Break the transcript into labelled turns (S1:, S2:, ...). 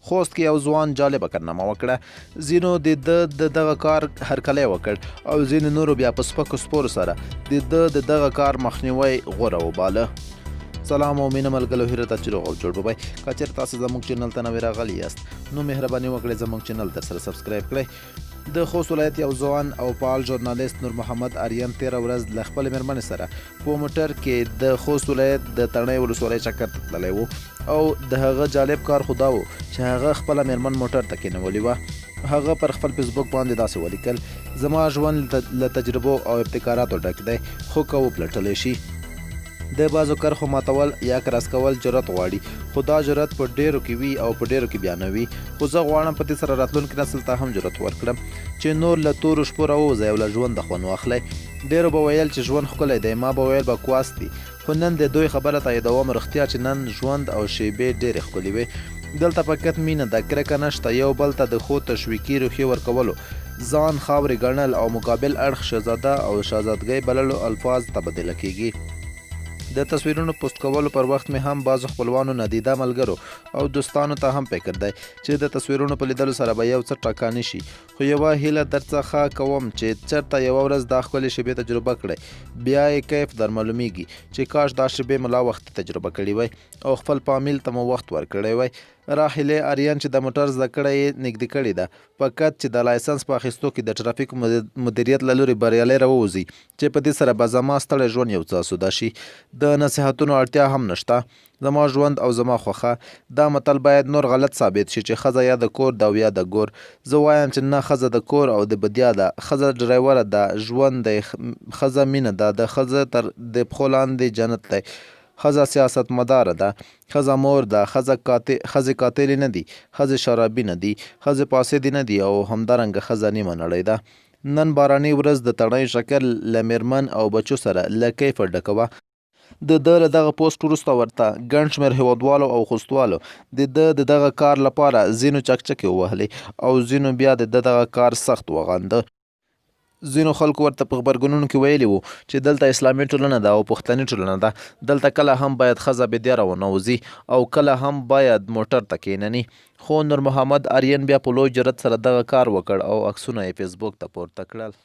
S1: خوست کې یو ځوان جالبه کارنامه وکړه. ځینو د دغه کار هرکلی وکړ او ځینو نورو بیا په سپکو سپورو سره د دغه کار مخنیوی غوره وباله. سلام او مینه ملګرو، هیله ده چې روغ او جوړ به وئ. که چېرته تاسو زموږ چینل ته نوې راغلي یاست نو مهرباني وکړئ زموږ چینل درسره سبسکرایب کړئ. د خوست ولایت یو ځوان او فعال ژورنالیست نور محمد آریان تېره ورځ له خپلې مېرمنې سره په موټر کې د خوست ولایت د تڼۍ ولسوالۍ چکر ته تللی و او د هغه جالب کار خو دا و چې هغه خپله مېرمن موټر ته کېنولې وه. هغه پر خپل فیسبوک باندې داسې ولیکل: زما ژوند له تجربو او ابتکاراتو ډک دی، خو که وپلټلی شي. د بعضو کرښو ماتول یا کراس کول جرأت غواړي، خو دا جرأت په ډیرو کې وي او په ډیرو کې بیا نه وي. خو زه غواړم په دې سره راتلونکي نسل ته هم جرأت ورکړم چې نور له تورو شپو راووځئ او له ژونده خوند واخلئ. ډیرو به ویل چې ژوند ښکلی دی، ما به ویل بکواس دي، خو نن د دوی خبره تاییدوم رښتیا چې نن ژوند او شیبې ډیرې ښکلې وې. دلته فقط مینه ده، کرکه نشته، یو بل ته د ښو تشویقي روحیې ورکولو، ځان خاورې ګڼل او مقابل اړخ شهزاده او شهزادګۍ بللو الفاظ تبدیله کیږي. د تصویرونو پوسټ کولو پر وخت مې هم بعضو خپلوانو ندیده ملګرو او دوستانو ته هم فکر دی چې د تصویرونو په لیدلو سره به یو څه ټاکانې شي. خو یوه هیله درڅخه کوم چې چېرته یوه ورځ دا ښکلې شیبې تجربه کړئ، بیا یې کیف در معلومیږي چې کاش دا شیبې مو لا وختي تجربه کړې وی او خپل فامیل ته مو وخت ورکړی وی. راحلې آریان چې د موټر زده کړه یې نږدې کړې ده، فقط چې د لایسنس په اخیستو کې د ټرافیک مدیریت له لورې بریالی راووځي چې په دې سره به زما ستړی ژوند یو څه اسوده شي. د نصیحتونو اړتیا هم نشته، زما ژوند او زما خوښه. دا متل باید نور غلط ثابت شي چې ښځه یا د کور ده او یا د ګور. زه وایم چې نه، ښځه د کور او د بدیا ده، ښځه ډرایوره ده، ژوند دی، ښځه مینه ده، د ښځه تر د پښو لاندې جنت دی، ښځه سیاستمداره ده، ښځه مور ده، ښځې قاتلې نه دي، ښځې شرابي نه دي، ښځې فاسدې نه دي او همدارنګه ښځه نیمه نړۍ ده. نن باراني ورځ د تڼۍ شکر له مېرمن او بچو سره له کیفه ډکوه. د له دغه پوسټ وروسته ورته ګڼ شمېر هیوادوالو او خوستوالو د دغه کار لپاره ځینو چکچکې ووهلې او ځینو بیا د دغه کار سخت وغانده. ځینو خلکو ورته په غبرګونونو کې ویلي وو چې دلته اسلامي ټولنه ده او پښتني ټولنه ده، دلته کله هم باید ښځه بېدیاره ونوځي او کله هم باید موټر ته کښېنني. خو نور محمد آریان بیا په لوی جرأت سره دغه کار وکړ او عکسونه یې فیسبوک ته پورته کړل.